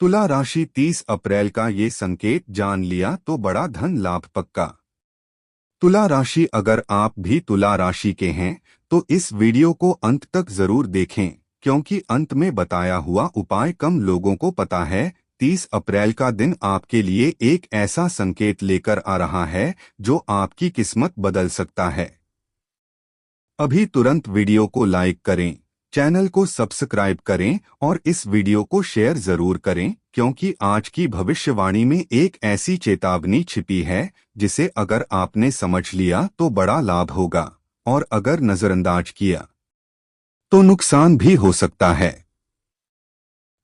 तुला राशि 30 अप्रैल का ये संकेत जान लिया तो बड़ा धन लाभ पक्का। तुला राशि, अगर आप भी तुला राशि के हैं तो इस वीडियो को अंत तक जरूर देखें, क्योंकि अंत में बताया हुआ उपाय कम लोगों को पता है। 30 अप्रैल का दिन आपके लिए एक ऐसा संकेत लेकर आ रहा है जो आपकी किस्मत बदल सकता है। अभी तुरंत वीडियो को लाइक करें, चैनल को सब्सक्राइब करें और इस वीडियो को शेयर जरूर करें, क्योंकि आज की भविष्यवाणी में एक ऐसी चेतावनी छिपी है जिसे अगर आपने समझ लिया तो बड़ा लाभ होगा, और अगर नजरअंदाज किया तो नुकसान भी हो सकता है।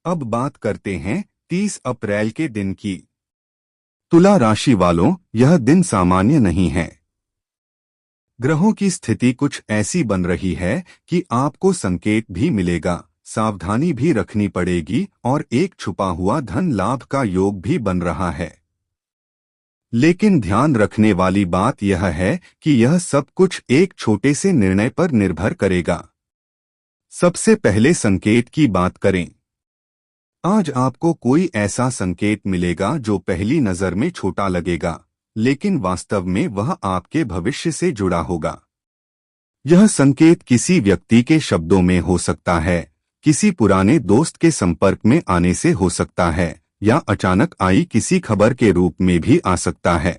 अब बात करते हैं 30 अप्रैल के दिन की। तुला राशि वालों, यह दिन सामान्य नहीं है। ग्रहों की स्थिति कुछ ऐसी बन रही है कि आपको संकेत भी मिलेगा, सावधानी भी रखनी पड़ेगी और एक छुपा हुआ धन लाभ का योग भी बन रहा है। लेकिन ध्यान रखने वाली बात यह है कि यह सब कुछ एक छोटे से निर्णय पर निर्भर करेगा। सबसे पहले संकेत की बात करें। आज आपको कोई ऐसा संकेत मिलेगा जो पहली नजर में छोटा लगेगा, लेकिन वास्तव में वह आपके भविष्य से जुड़ा होगा। यह संकेत किसी व्यक्ति के शब्दों में हो सकता है, किसी पुराने दोस्त के संपर्क में आने से हो सकता है, या अचानक आई किसी खबर के रूप में भी आ सकता है।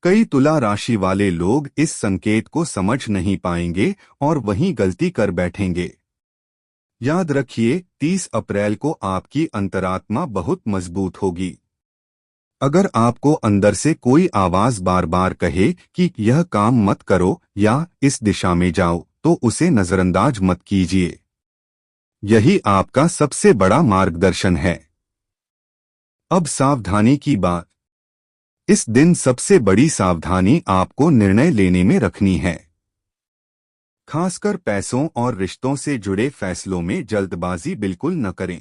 कई तुला राशि वाले लोग इस संकेत को समझ नहीं पाएंगे और वहीं गलती कर बैठेंगे। याद रखिए, 30 अप्रैल को आपकी अंतरात्मा बहुत मजबूत होगी। अगर आपको अंदर से कोई आवाज बार बार कहे कि यह काम मत करो या इस दिशा में जाओ, तो उसे नजरअंदाज मत कीजिए। यही आपका सबसे बड़ा मार्गदर्शन है। अब सावधानी की बात। इस दिन सबसे बड़ी सावधानी आपको निर्णय लेने में रखनी है। खासकर पैसों और रिश्तों से जुड़े फैसलों में जल्दबाजी बिल्कुल न करें।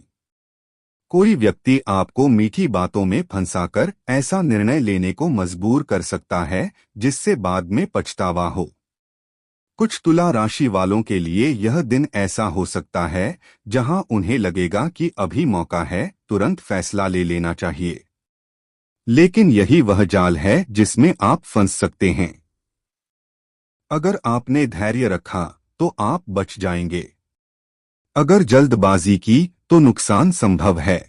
कोई व्यक्ति आपको मीठी बातों में फंसाकर ऐसा निर्णय लेने को मजबूर कर सकता है जिससे बाद में पछतावा हो। कुछ तुला राशि वालों के लिए यह दिन ऐसा हो सकता है जहां उन्हें लगेगा कि अभी मौका है, तुरंत फैसला ले लेना चाहिए। लेकिन यही वह जाल है जिसमें आप फंस सकते हैं। अगर आपने धैर्य रखा तो आप बच जाएंगे। अगर जल्दबाजी की तो नुकसान संभव है।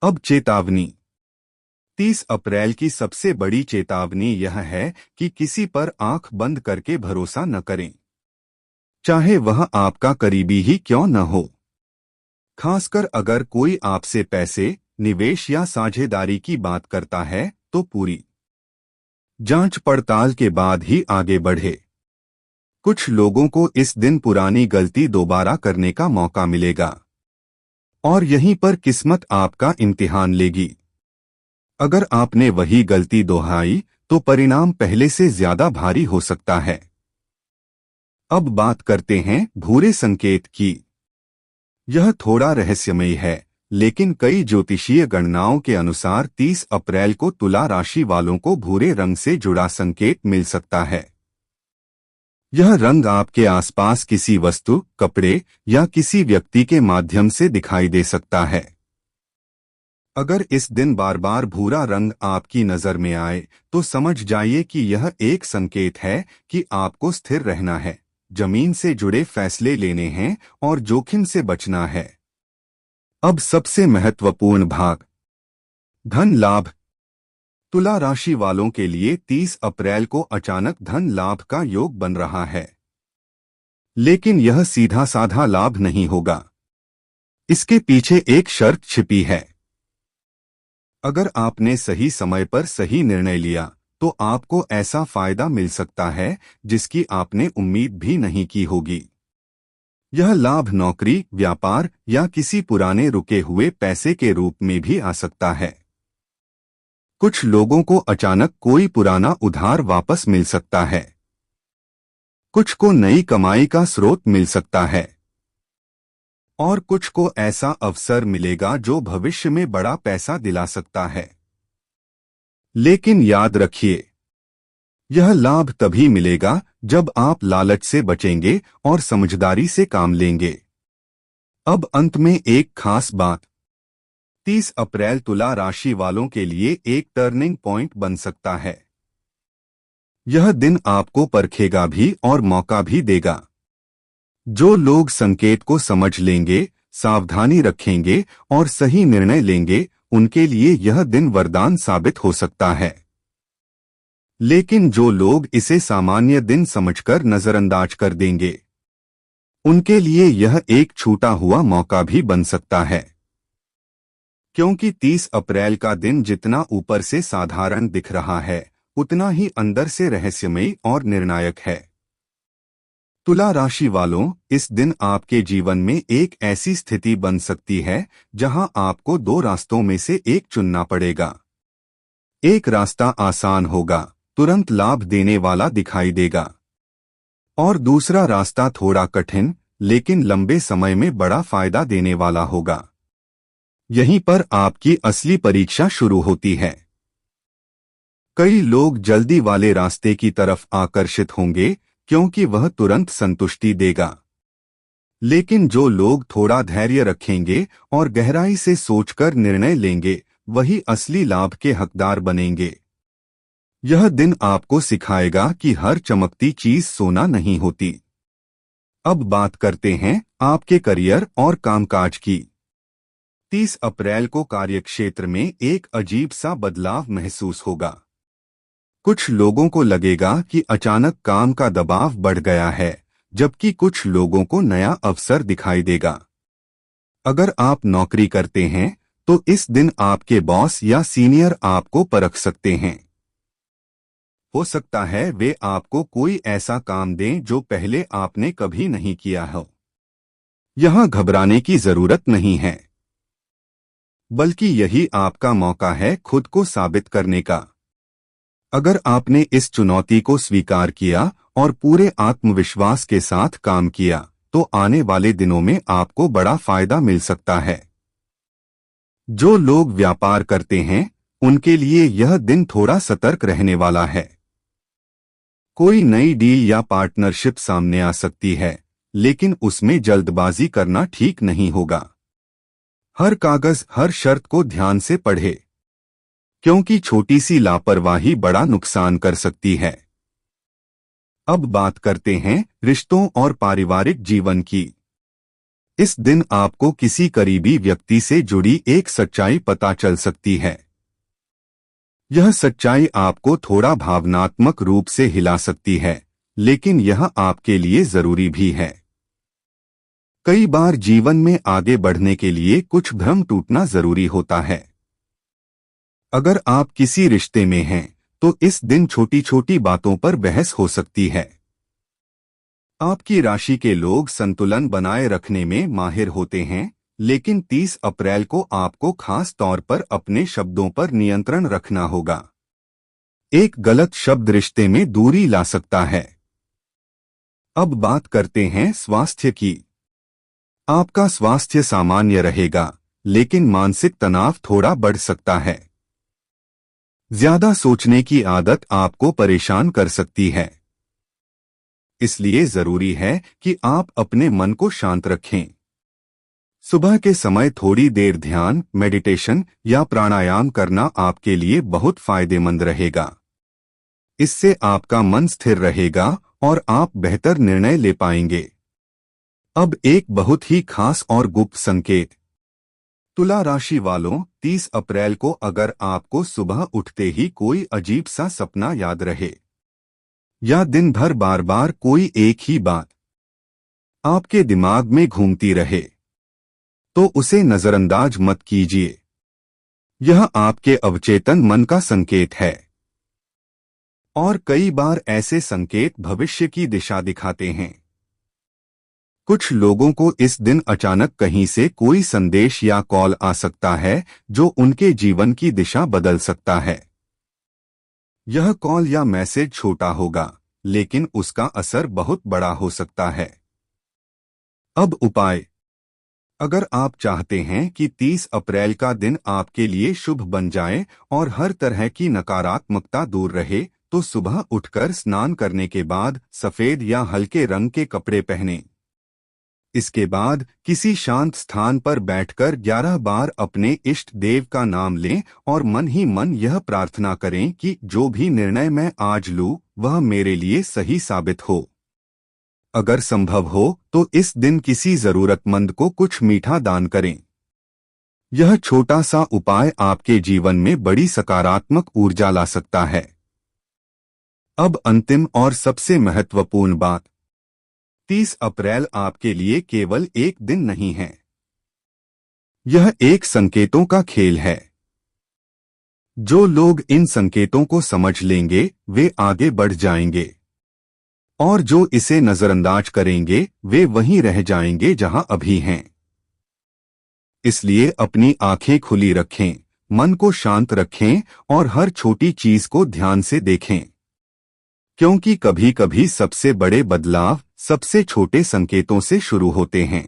अब चेतावनी। 30 अप्रैल की सबसे बड़ी चेतावनी यह है कि किसी पर आंख बंद करके भरोसा न करें, चाहे वह आपका करीबी ही क्यों न हो। खासकर अगर कोई आपसे पैसे, निवेश या साझेदारी की बात करता है तो पूरी जांच पड़ताल के बाद ही आगे बढ़े। कुछ लोगों को इस दिन पुरानी गलती दोबारा करने का मौका मिलेगा और यहीं पर किस्मत आपका इम्तिहान लेगी। अगर आपने वही गलती दोहराई तो परिणाम पहले से ज्यादा भारी हो सकता है। अब बात करते हैं भूरे संकेत की। यह थोड़ा रहस्यमयी है, लेकिन कई ज्योतिषीय गणनाओं के अनुसार 30 अप्रैल को तुला राशि वालों को भूरे रंग से जुड़ा संकेत मिल सकता है। यह रंग आपके आसपास किसी वस्तु, कपड़े या किसी व्यक्ति के माध्यम से दिखाई दे सकता है। अगर इस दिन बार बार भूरा रंग आपकी नजर में आए तो समझ जाइए कि यह एक संकेत है कि आपको स्थिर रहना है, जमीन से जुड़े फैसले लेने हैं और जोखिम से बचना है। अब सबसे महत्वपूर्ण भाग, धन लाभ। तुला राशि वालों के लिए 30 अप्रैल को अचानक धन लाभ का योग बन रहा है, लेकिन यह सीधा साधा लाभ नहीं होगा। इसके पीछे एक शर्त छिपी है। अगर आपने सही समय पर सही निर्णय लिया तो आपको ऐसा फायदा मिल सकता है जिसकी आपने उम्मीद भी नहीं की होगी। यह लाभ नौकरी, व्यापार या किसी पुराने रुके हुए पैसे के रूप में भी आ सकता है। कुछ लोगों को अचानक कोई पुराना उधार वापस मिल सकता है। कुछ को नई कमाई का स्रोत मिल सकता है और कुछ को ऐसा अवसर मिलेगा जो भविष्य में बड़ा पैसा दिला सकता है। लेकिन याद रखिए, यह लाभ तभी मिलेगा जब आप लालच से बचेंगे और समझदारी से काम लेंगे। अब अंत में एक खास बात, 30 अप्रैल तुला राशि वालों के लिए एक टर्निंग पॉइंट बन सकता है। यह दिन आपको परखेगा भी और मौका भी देगा। जो लोग संकेत को समझ लेंगे, सावधानी रखेंगे और सही निर्णय लेंगे, उनके लिए यह दिन वरदान साबित हो सकता है। लेकिन जो लोग इसे सामान्य दिन समझकर नजरअंदाज कर देंगे, उनके लिए यह एक छूटा हुआ मौका भी बन सकता है। क्योंकि 30 अप्रैल का दिन जितना ऊपर से साधारण दिख रहा है, उतना ही अंदर से रहस्यमयी और निर्णायक है। तुला राशि वालों, इस दिन आपके जीवन में एक ऐसी स्थिति बन सकती है जहां आपको दो रास्तों में से एक चुनना पड़ेगा। एक रास्ता आसान होगा, तुरंत लाभ देने वाला दिखाई देगा, और दूसरा रास्ता थोड़ा कठिन लेकिन लंबे समय में बड़ा फायदा देने वाला होगा। यहीं पर आपकी असली परीक्षा शुरू होती है। कई लोग जल्दी वाले रास्ते की तरफ आकर्षित होंगे क्योंकि वह तुरंत संतुष्टि देगा। लेकिन जो लोग थोड़ा धैर्य रखेंगे और गहराई से सोचकर निर्णय लेंगे, वही असली लाभ के हकदार बनेंगे। यह दिन आपको सिखाएगा कि हर चमकती चीज सोना नहीं होती। अब बात करते हैं आपके करियर और कामकाज की। 30 अप्रैल को कार्यक्षेत्र में एक अजीब सा बदलाव महसूस होगा। कुछ लोगों को लगेगा कि अचानक काम का दबाव बढ़ गया है, जबकि कुछ लोगों को नया अवसर दिखाई देगा। अगर आप नौकरी करते हैं, तो इस दिन आपके बॉस या सीनियर आपको परख सकते हैं। हो सकता है वे आपको कोई ऐसा काम दें जो पहले आपने कभी नहीं किया हो। यहां घबराने की जरूरत नहीं है, बल्कि यही आपका मौका है खुद को साबित करने का। अगर आपने इस चुनौती को स्वीकार किया और पूरे आत्मविश्वास के साथ काम किया, तो आने वाले दिनों में आपको बड़ा फायदा मिल सकता है। जो लोग व्यापार करते हैं, उनके लिए यह दिन थोड़ा सतर्क रहने वाला है। कोई नई डील या पार्टनरशिप सामने आ सकती है, लेकिन उसमें जल्दबाजी करना ठीक नहीं होगा। हर कागज, हर शर्त को ध्यान से पढ़े, क्योंकि छोटी सी लापरवाही बड़ा नुकसान कर सकती है। अब बात करते हैं रिश्तों और पारिवारिक जीवन की। इस दिन आपको किसी करीबी व्यक्ति से जुड़ी एक सच्चाई पता चल सकती है। यह सच्चाई आपको थोड़ा भावनात्मक रूप से हिला सकती है, लेकिन यह आपके लिए जरूरी भी है। कई बार जीवन में आगे बढ़ने के लिए कुछ भ्रम टूटना जरूरी होता है। अगर आप किसी रिश्ते में हैं, तो इस दिन छोटी छोटी बातों पर बहस हो सकती है। आपकी राशि के लोग संतुलन बनाए रखने में माहिर होते हैं, लेकिन 30 अप्रैल को आपको खास तौर पर अपने शब्दों पर नियंत्रण रखना होगा। एक गलत शब्द रिश्ते में दूरी ला सकता है। अब बात करते हैं स्वास्थ्य की। आपका स्वास्थ्य सामान्य रहेगा, लेकिन मानसिक तनाव थोड़ा बढ़ सकता है। ज्यादा सोचने की आदत आपको परेशान कर सकती है। इसलिए जरूरी है कि आप अपने मन को शांत रखें। सुबह के समय थोड़ी देर ध्यान, मेडिटेशन या प्राणायाम करना आपके लिए बहुत फायदेमंद रहेगा। इससे आपका मन स्थिर रहेगा और आप बेहतर निर्णय ले पाएंगे। अब एक बहुत ही खास और गुप्त संकेत। तुला राशि वालों, 30 अप्रैल को अगर आपको सुबह उठते ही कोई अजीब सा सपना याद रहे, या दिन भर बार बार कोई एक ही बात आपके दिमाग में घूमती रहे, तो उसे नजरअंदाज मत कीजिए। यह आपके अवचेतन मन का संकेत है, और कई बार ऐसे संकेत भविष्य की दिशा दिखाते हैं। कुछ लोगों को इस दिन अचानक कहीं से कोई संदेश या कॉल आ सकता है जो उनके जीवन की दिशा बदल सकता है। यह कॉल या मैसेज छोटा होगा, लेकिन उसका असर बहुत बड़ा हो सकता है। अब उपाय। अगर आप चाहते हैं कि 30 अप्रैल का दिन आपके लिए शुभ बन जाए और हर तरह की नकारात्मकता दूर रहे, तो सुबह उठकर स्नान करने के बाद सफेद या हल्के रंग के कपड़े पहनें। इसके बाद किसी शांत स्थान पर बैठकर 11 बार अपने इष्ट देव का नाम लें और मन ही मन यह प्रार्थना करें कि जो भी निर्णय मैं आज लूं वह मेरे लिए सही साबित हो। अगर संभव हो तो इस दिन किसी जरूरतमंद को कुछ मीठा दान करें। यह छोटा सा उपाय आपके जीवन में बड़ी सकारात्मक ऊर्जा ला सकता है। अब अंतिम और सबसे महत्वपूर्ण बात, 30 अप्रैल आपके लिए केवल एक दिन नहीं है। यह एक संकेतों का खेल है। जो लोग इन संकेतों को समझ लेंगे वे आगे बढ़ जाएंगे और जो इसे नजरअंदाज करेंगे वे वहीं रह जाएंगे जहां अभी हैं। इसलिए अपनी आंखें खुली रखें, मन को शांत रखें और हर छोटी चीज को ध्यान से देखें, क्योंकि कभी कभी सबसे बड़े बदलाव सबसे छोटे संकेतों से शुरू होते हैं।